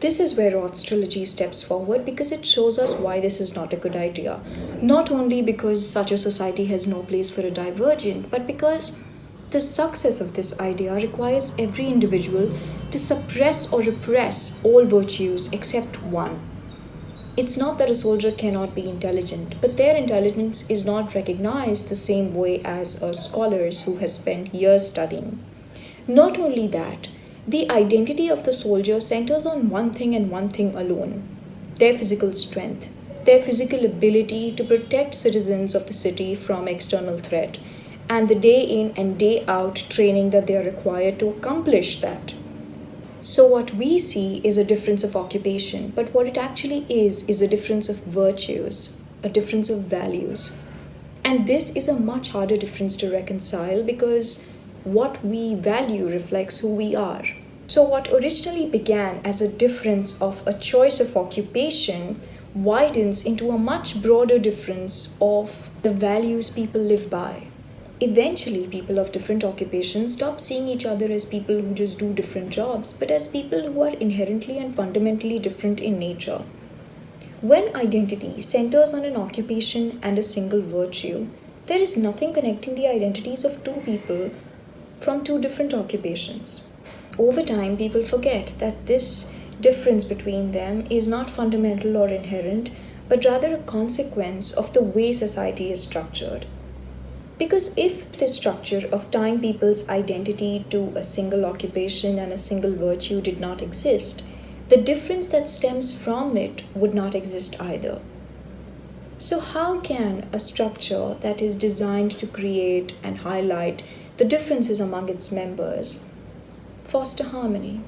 This is where Roth's trilogy steps forward because it shows us why this is not a good idea. Not only because such a society has no place for a divergent, but because the success of this idea requires every individual to suppress or repress all virtues except one. It's not that a soldier cannot be intelligent, but their intelligence is not recognized the same way as a scholar's who has spent years studying. Not only that, the identity of the soldier centers on one thing and one thing alone: their physical strength, their physical ability to protect citizens of the city from external threat, and the day in and day out training that they are required to accomplish that. So, what we see is a difference of occupation, but what it actually is a difference of virtues, a difference of values. And this is a much harder difference to reconcile because what we value reflects who we are. So, what originally began as a difference of a choice of occupation widens into a much broader difference of the values people live by. Eventually, people of different occupations stop seeing each other as people who just do different jobs, but as people who are inherently and fundamentally different in nature. When identity centers on an occupation and a single virtue, there is nothing connecting the identities of two people from two different occupations. Over time, people forget that this difference between them is not fundamental or inherent, but rather a consequence of the way society is structured. Because if the structure of tying people's identity to a single occupation and a single virtue did not exist, the difference that stems from it would not exist either. So, how can a structure that is designed to create and highlight the differences among its members foster harmony?